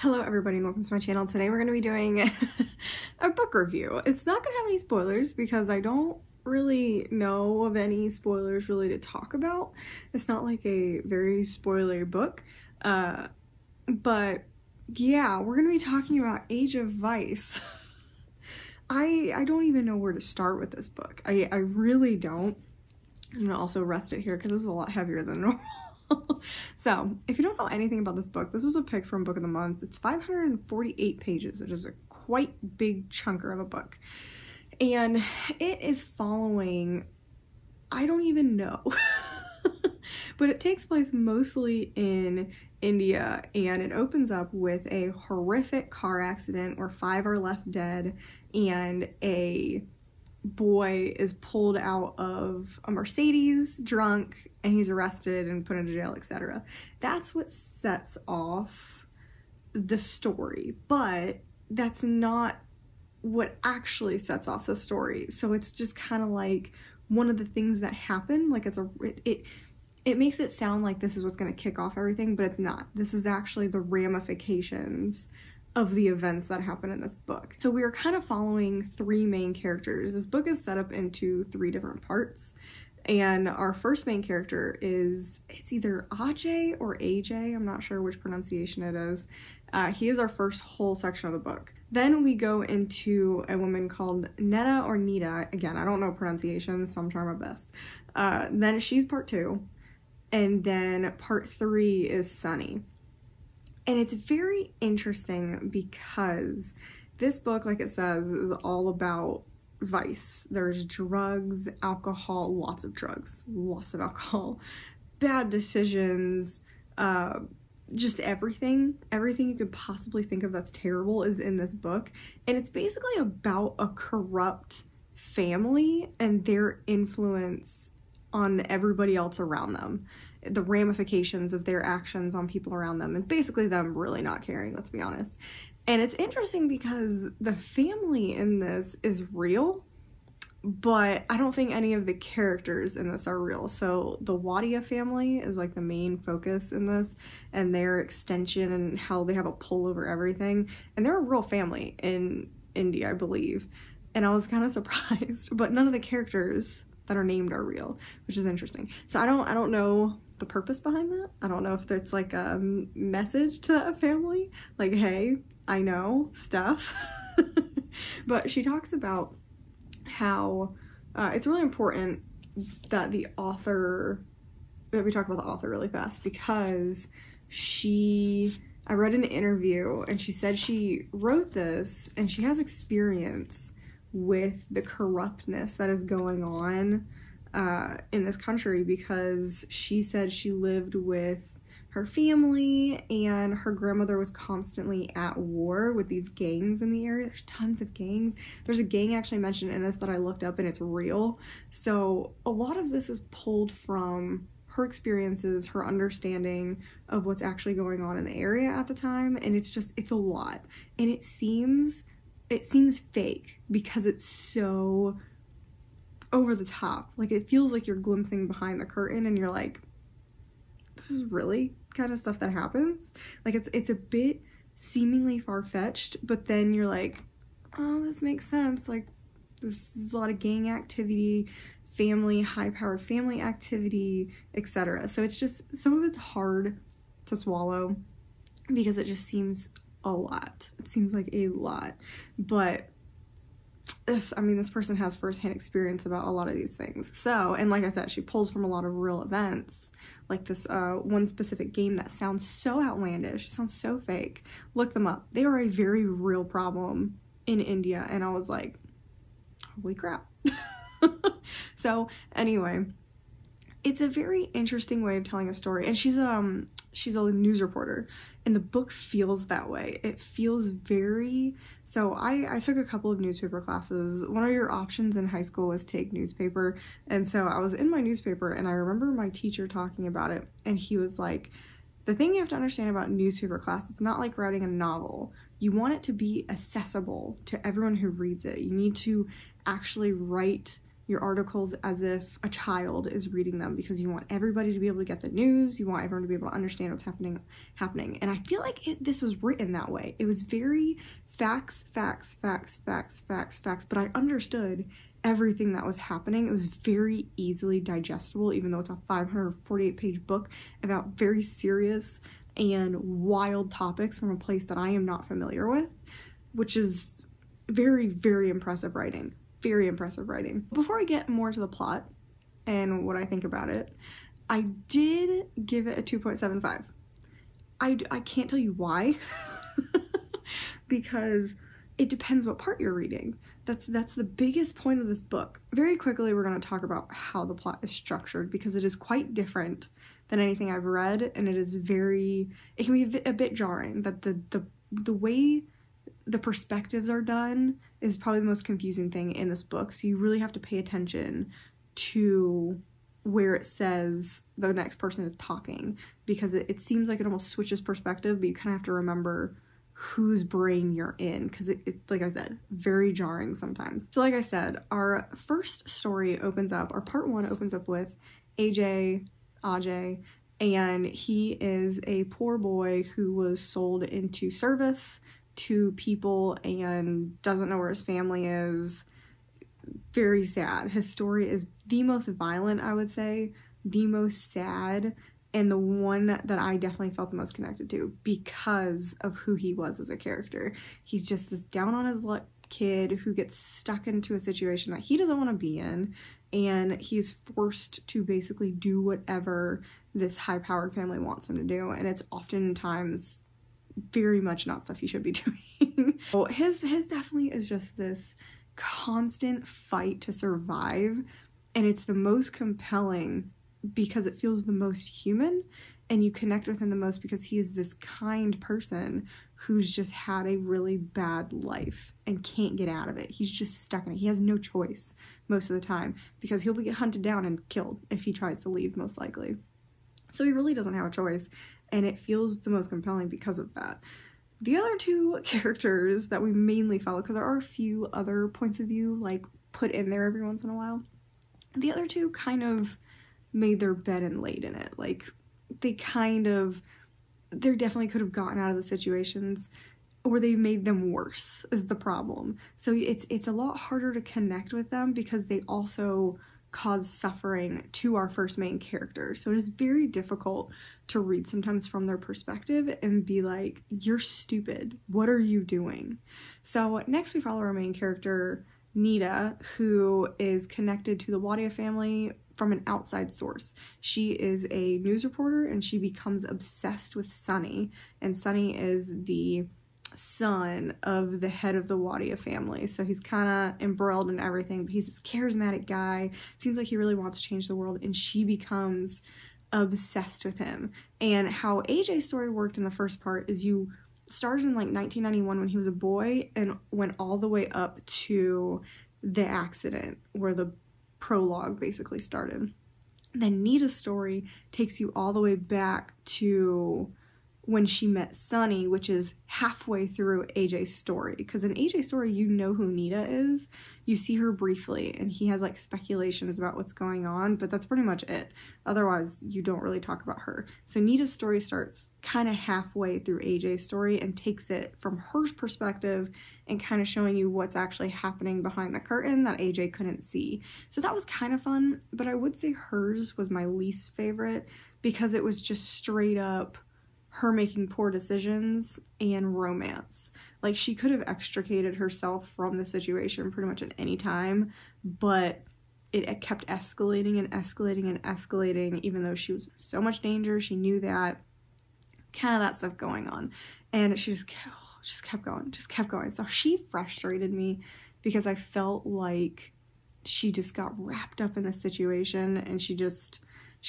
Hello everybody and welcome to my channel. Today we're going to be doing a book review. It's not going to have any spoilers because I don't really know of any spoilers really to talk about. It's not like a very spoilery book. But yeah, we're going to be talking about Age of Vice. I don't even know where to start with this book. I really don't. I'm going to also rest it here because this is a lot heavier than normal. So, if you don't know anything about this book, this was a pick from Book of the Month. It's 548 pages. It is a quite big chunker of a book. And it is following, I don't even know, but it takes place mostly in India, and it opens up with a horrific car accident where 5 are left dead, and a boy is pulled out of a Mercedes drunk and he's arrested and put into jail, etc. That's what sets off the story, but that's not what actually sets off the story. So it's just kind of like one of the things that happen. Like it makes it sound like this is what's going to kick off everything, but it's not. This is actually the ramifications of the events that happen in this book. So we are kind of following 3 main characters. This book is set up into 3 different parts, and our first main character is, it's either Ajay or AJ, I'm not sure which pronunciation it is. He is our first whole section of the book. Then we go into a woman called Netta or Nita. Again, I don't know pronunciations, so I'm trying my best. Then she's part 2, and then part 3 is Sunny. And it's very interesting because this book, like it says, is all about vice. There's drugs, alcohol, lots of drugs, lots of alcohol, bad decisions, just everything you could possibly think of that's terrible is in this book. And it's basically about a corrupt family and their influence on everybody else around them, the ramifications of their actions on people around them, and basically them really not caring, let's be honest. And it's interesting because the family in this is real, but I don't think any of the characters in this are real. So the Wadia family is like the main focus in this, and their extension and how they have a pull over everything, and they're a real family in India, I believe. And I was kind of surprised, but none of the characters that are named are real, which is interesting. So I don't know the purpose behind that. I don't know if there's like a message to that family, like, hey, I know stuff. But she talks about how it's really important that we talk about the author really fast, because I read an interview and she said she wrote this and she has experience with the corruptness that is going on in this country, because she said she lived with her family and her grandmother was constantly at war with these gangs in the area. There's tons of gangs. There's a gang actually mentioned in this that I looked up and it's real. So a lot of this is pulled from her experiences, her understanding of what's actually going on in the area at the time, and it's a lot. And it seems fake because it's so over the top. Like, it feels like you're glimpsing behind the curtain and you're like, this is really kind of stuff that happens. Like, it's a bit seemingly far-fetched, but then you're like, oh, this makes sense. Like, this is a lot of gang activity, high-powered family activity, etc. So it's just, some of it's hard to swallow because it just seems a lot. It seems like a lot, but this person has firsthand experience about a lot of these things. So, and like I said, she pulls from a lot of real events, like this one specific game that sounds so outlandish, it sounds so fake. Look them up. They are a very real problem in India, and I was like, holy crap. So anyway, it's a very interesting way of telling a story, and she's a news reporter, and the book feels that way. It feels very, so I took a couple of newspaper classes. One of your options in high school was take newspaper, and so I was in my newspaper, and I remember my teacher talking about it, and he was like, the thing you have to understand about newspaper class, it's not like writing a novel. You want it to be accessible to everyone who reads it. You need to actually write your articles as if a child is reading them, because you want everybody to be able to get the news, you want everyone to be able to understand what's happening. And I feel like this was written that way. It was very facts, but I understood everything that was happening. It was very easily digestible, even though it's a 548-page book about very serious and wild topics from a place that I am not familiar with, which is very, very impressive writing. Very impressive writing. Before I get more to the plot and what I think about it, I did give it a 2.75. I can't tell you why, because it depends what part you're reading. That's the biggest point of this book. Very quickly, we're going to talk about how the plot is structured, because it is quite different than anything I've read, and it can be a bit jarring that the way the perspectives are done is probably the most confusing thing in this book. So you really have to pay attention to where it says the next person is talking, because it seems like it almost switches perspective, but you kind of have to remember whose brain you're in, because it, like I said, very jarring sometimes. So like I said, our first story opens up, our part 1 opens up with Ajay, and he is a poor boy who was sold into service to people and doesn't know where his family is. Very sad. His story is the most violent, I would say, the most sad, and the one that I definitely felt the most connected to because of who he was as a character. He's just this down on his luck kid who gets stuck into a situation that he doesn't want to be in, and he's forced to basically do whatever this high-powered family wants him to do, and it's oftentimes very much not stuff you should be doing. So his definitely is just this constant fight to survive, and it's the most compelling because it feels the most human, and you connect with him the most because he is this kind person who's just had a really bad life and can't get out of it. He's just stuck in it. He has no choice most of the time, because he'll get hunted down and killed if he tries to leave, most likely. So he really doesn't have a choice, and it feels the most compelling because of that. The other two characters that we mainly follow, because there are a few other points of view like put in there every once in a while, the other two kind of made their bed and laid in it. Like, they definitely could have gotten out of the situations, or they made them worse is the problem. So it's a lot harder to connect with them because they also cause suffering to our first main character. So it is very difficult to read sometimes from their perspective and be like, you're stupid, what are you doing? So next we follow our main character, Nita, who is connected to the Wadia family from an outside source. She is a news reporter, and she becomes obsessed with Sunny, and Sunny is the son of the head of the Wadia family, so he's kind of embroiled in everything, but he's this charismatic guy, seems like he really wants to change the world, and she becomes obsessed with him. And how AJ's story worked in the first part is you started in like 1991 when he was a boy and went all the way up to the accident where the prologue basically started. Then Nita's story takes you all the way back to when she met Sunny, which is halfway through AJ's story. Because in AJ's story, you know who Nita is. You see her briefly, and he has like speculations about what's going on, but that's pretty much it. Otherwise, you don't really talk about her. So Nita's story starts kind of halfway through AJ's story and takes it from her perspective and kind of showing you what's actually happening behind the curtain that AJ couldn't see. So that was kind of fun, but I would say hers was my least favorite because it was just straight up her making poor decisions and romance. Like, she could have extricated herself from the situation pretty much at any time, but it kept escalating and escalating and escalating, even though she was in so much danger. She knew that, kind of that stuff going on, and she just kept going. So she frustrated me because I felt like she just got wrapped up in the situation, and she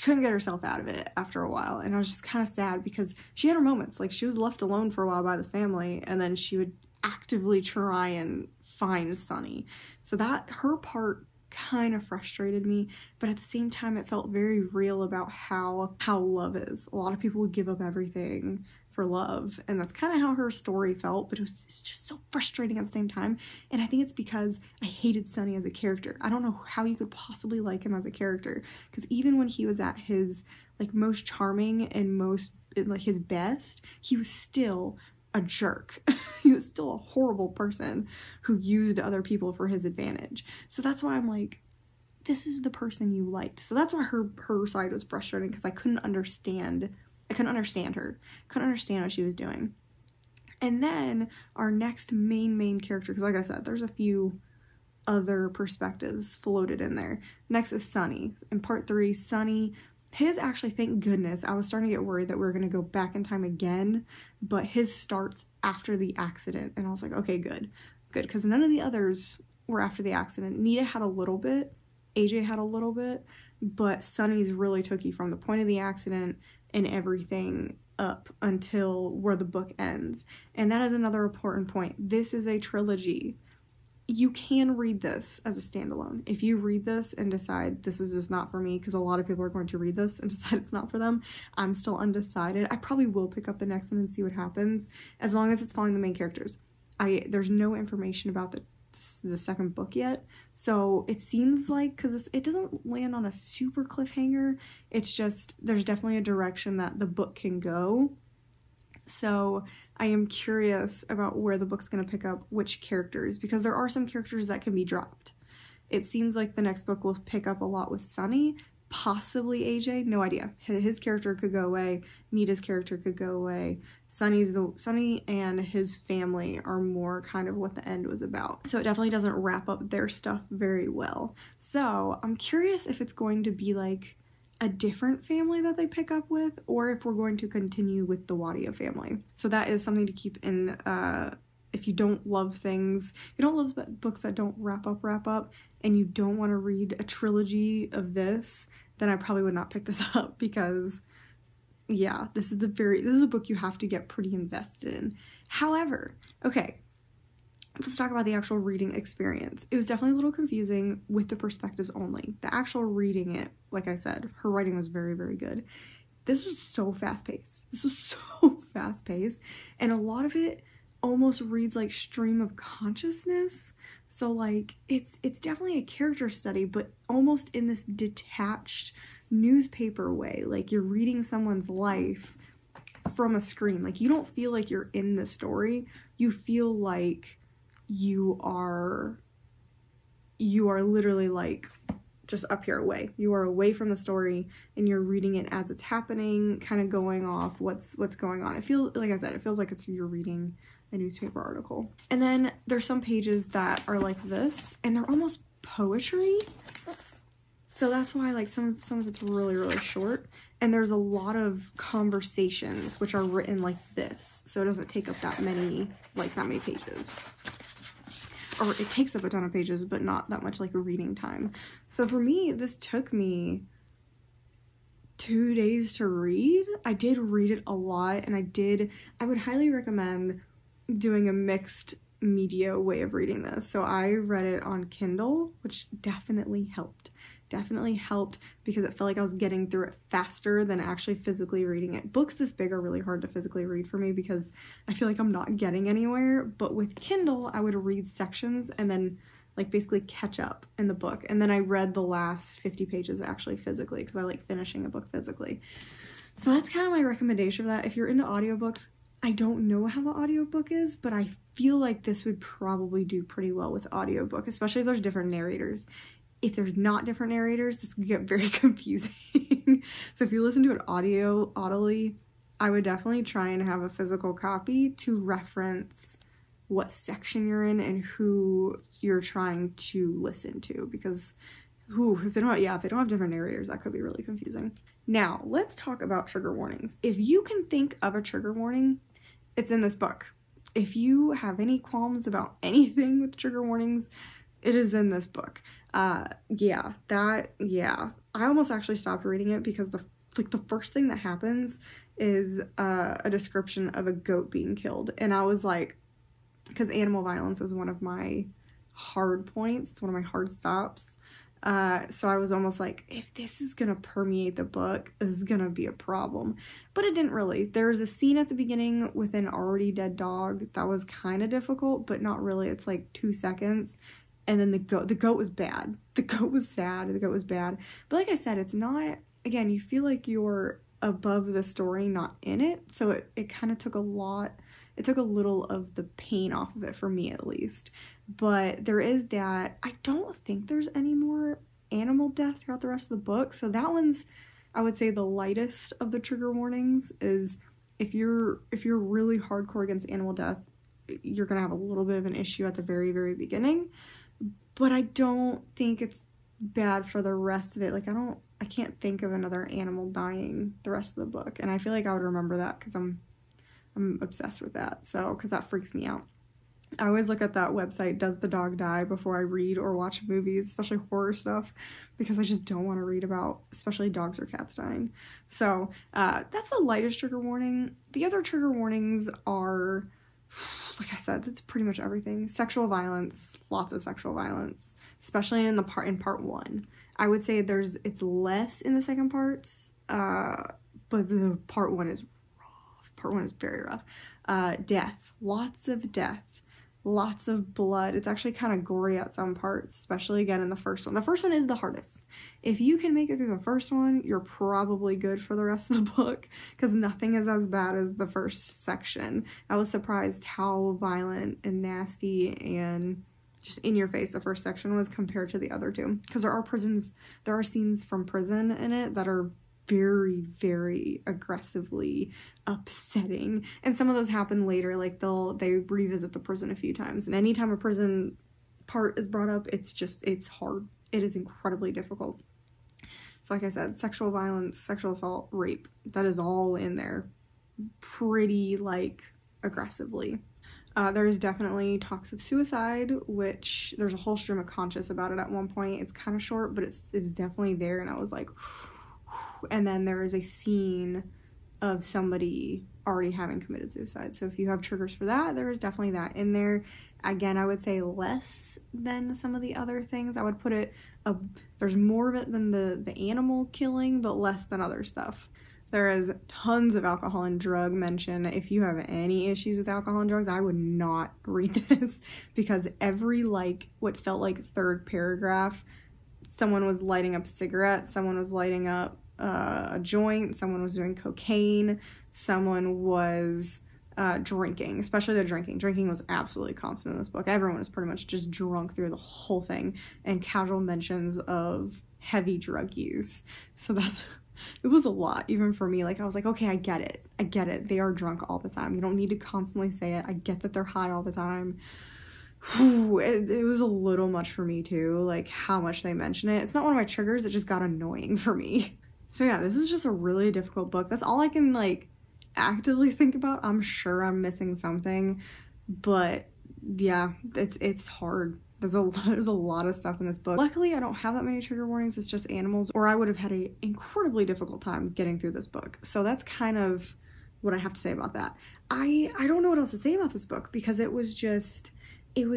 couldn't get herself out of it after a while. And I was just kind of sad because she had her moments. Like, she was left alone for a while by this family, and then she would actively try and find Sunny. So that, her part kind of frustrated me, but at the same time it felt very real about how love is. A lot of people would give up everything for love, and that's kind of how her story felt, but it's just so frustrating at the same time. And I think it's because I hated Sonny as a character. I don't know how you could possibly like him as a character, because even when he was at his like most charming and most like his best, he was still a jerk. He was still a horrible person who used other people for his advantage. So that's why I'm like, this is the person you liked. So that's why her side was frustrating, because I couldn't understand her. Couldn't understand what she was doing. And then our next main character, because like I said, there's a few other perspectives floated in there. Next is Sonny. In part 3, Sonny, his actually, thank goodness, I was starting to get worried that we were going to go back in time again, but his starts after the accident. And I was like, okay, good, because none of the others were after the accident. Nita had a little bit, AJ had a little bit, but Sonny's really took you from the point of the accident and everything up until where the book ends. And that is another important point. This is a trilogy. You can read this as a standalone. If you read this and decide this is just not for me, because a lot of people are going to read this and decide it's not for them, I'm still undecided. I probably will pick up the next one and see what happens, as long as it's following the main characters. There's no information about the second book yet, so it seems like, because it doesn't land on a super cliffhanger, it's just there's definitely a direction that the book can go. So I am curious about where the book's going to pick up which characters, because there are some characters that can be dropped. It seems like the next book will pick up a lot with Sonny, possibly AJ, no idea. His character could go away, Nita's character could go away. Sonny and his family are more kind of what the end was about. So it definitely doesn't wrap up their stuff very well. So I'm curious if it's going to be like a different family that they pick up with, or if we're going to continue with the Wadia family. So that is something to keep in, if you don't love things, if you don't love books that don't wrap up, and you don't want to read a trilogy of this, then I probably would not pick this up, because yeah, this is a book you have to get pretty invested in. However, okay, let's talk about the actual reading experience. It was definitely a little confusing with the perspectives only. The actual reading it, like I said, her writing was very, very good. This was so fast-paced. And a lot of it almost reads like stream of consciousness. So like it's definitely a character study, but almost in this detached newspaper way. Like you're reading someone's life from a screen. Like you don't feel like you're in the story. You feel like you are literally like just up here away. You are away from the story and you're reading it as it's happening, kind of going off what's going on. Like I said, it feels like you're reading a newspaper article. And then there's some pages that are like this, and they're almost poetry. So that's why like some of it's really, really short. And there's a lot of conversations which are written like this. So it doesn't take up that many pages. Or it takes up a ton of pages, but not that much like a reading time. So for me, this took me 2 days to read. I did read it a lot, and I would highly recommend doing a mixed media way of reading this. So I read it on Kindle, which definitely helped because it felt like I was getting through it faster than actually physically reading it. Books this big are really hard to physically read for me because I feel like I'm not getting anywhere, but with Kindle I would read sections and then like basically catch up in the book, and then I read the last 50 pages actually physically because I like finishing a book physically. So that's kind of my recommendation for that. If you're into audiobooks, I don't know how the audiobook is, but I feel like this would probably do pretty well with audiobook, especially if there's different narrators. If there's not different narrators, this could get very confusing. So if you listen to it audibly, I would definitely try and have a physical copy to reference what section you're in and who you're trying to listen to, because if they don't have different narrators, that could be really confusing. Now, let's talk about trigger warnings. If you can think of a trigger warning, it's in this book. If you have any qualms about anything with trigger warnings, it is in this book. I almost actually stopped reading it because the first thing that happens is a description of a goat being killed, and I was like, because animal violence is one of my hard points, one of my hard stops. So I was almost like, if this is gonna permeate the book, this is gonna be a problem. But it didn't really. There was a scene at the beginning with an already dead dog that was kind of difficult, but not really. It's like 2 seconds. And then the goat was bad. The goat was sad. The goat was bad. But like I said, it's not, again, you feel like you're above the story, not in it. So it kind of took it took a little of the pain off of it, for me at least. But there is that. I don't think there's any more animal death throughout the rest of the book. So that one's, I would say, the lightest of the trigger warnings. Is if you're really hardcore against animal death, you're gonna have a little bit of an issue at the very, very beginning. But I don't think it's bad for the rest of it. Like, I can't think of another animal dying the rest of the book. And I feel like I would remember that because I'm obsessed with that. So, because that freaks me out. I always look at that website, Does the Dog Die, before I read or watch movies, especially horror stuff, because I just don't want to read about, especially dogs or cats dying. So, that's the lightest trigger warning. The other trigger warnings are, like I said, that's pretty much everything. Sexual violence, lots of sexual violence, especially in part 1. I would say it's less in the second parts, but the part 1 is rough. Part 1 is very rough. Death, lots of death, lots of blood. It's actually kind of gory at some parts, especially again in the first one. The first one is the hardest. If you can make it through the first one, you're probably good for the rest of the book, because nothing is as bad as the first section. I was surprised how violent and nasty and just in your face the first section was compared to the other two, because there are scenes from prison in it that are very, very aggressively upsetting, and some of those happen later. Like they revisit the prison a few times, and anytime a prison part is brought up, it's hard. It is incredibly difficult. So like I said, sexual violence, sexual assault, rape, that is all in there pretty like aggressively. There's definitely talks of suicide, which there's a whole stream of conscious about it at one point. It's kind of short, but it's definitely there, and I was like, and then there is a scene of somebody already having committed suicide. So if you have triggers for that, there is definitely that in there. Again, I would say less than some of the other things. I would put it, there's more of it than the animal killing, but less than other stuff. There is tons of alcohol and drug mention. If you have any issues with alcohol and drugs, I would not read this, because every what felt like third paragraph, someone was lighting up cigarettes, someone was lighting up a joint, someone was doing cocaine, someone was drinking, especially the drinking. Drinking was absolutely constant in this book. Everyone was pretty much just drunk through the whole thing, and casual mentions of heavy drug use. So it was a lot, even for me. Like, I was like, okay, I get it. They are drunk all the time. You don't need to constantly say it. I get that they're high all the time. Whew, it was a little much for me too, like how much they mention it. It's not one of my triggers, it just got annoying for me. So yeah, this is just a really difficult book. That's all I can like actively think about. I'm sure I'm missing something, but yeah, it's hard. There's a lot of stuff in this book. Luckily, I don't have that many trigger warnings. It's just animals, or I would have had an incredibly difficult time getting through this book. So that's kind of what I have to say about that. I don't know what else to say about this book, because it was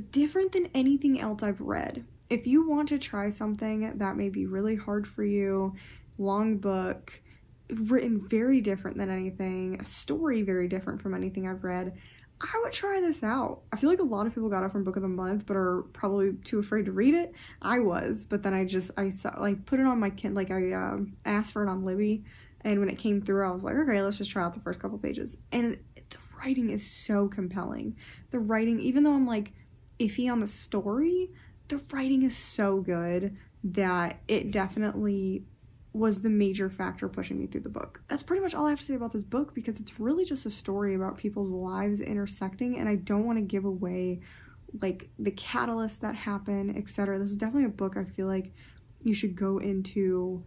different than anything else I've read. If you want to try something that may be really hard for you, long book, written very different than anything, a story very different from anything I've read, I would try this out. I feel like a lot of people got it from Book of the Month, but are probably too afraid to read it. I was, but then I saw, like, put it on my Kindle, like I asked for it on Libby, and when it came through, I was like, okay, let's just try out the first couple pages. And the writing is so compelling. The writing, even though I'm like iffy on the story, the writing is so good that it definitely was the major factor pushing me through the book. That's pretty much all I have to say about this book, because it's really just a story about people's lives intersecting, and I don't want to give away like the catalysts that happen, etc. This is definitely a book I feel like you should go into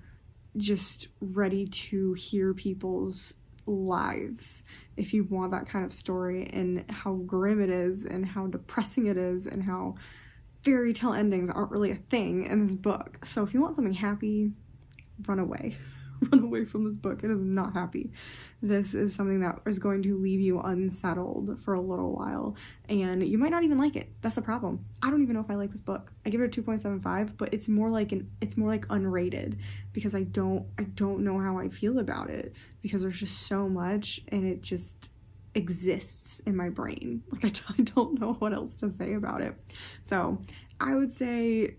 just ready to hear people's lives if you want that kind of story, and how grim it is, and how depressing it is, and how fairy tale endings aren't really a thing in this book. So if you want something happy, run away. run away from this book. It is not happy. This is something that is going to leave you unsettled for a little while, and you might not even like it. That's the problem. I don't even know if I like this book. I give it a 2.75, but it's more like unrated, because I don't know how I feel about it, because there's just so much, and it just exists in my brain. Like, I don't know what else to say about it. So I would say,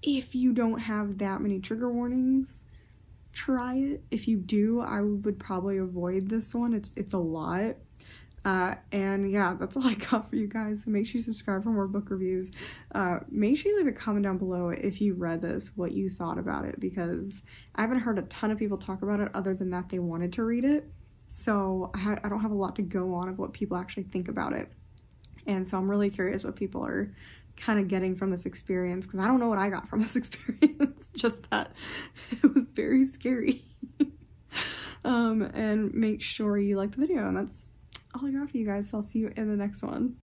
if you don't have that many trigger warnings, try it. If you do, I would probably avoid this one. It's a lot. And yeah, that's all I got for you guys. So make sure you subscribe for more book reviews. Make sure you leave a comment down below if you read this, what you thought about it, because I haven't heard a ton of people talk about it other than that they wanted to read it. So I don't have a lot to go on of what people actually think about it. And so I'm really curious what people are kind of getting from this experience, because I don't know what I got from this experience, just that it was very scary. And make sure you like the video, and that's all I got for you guys, so I'll see you in the next one.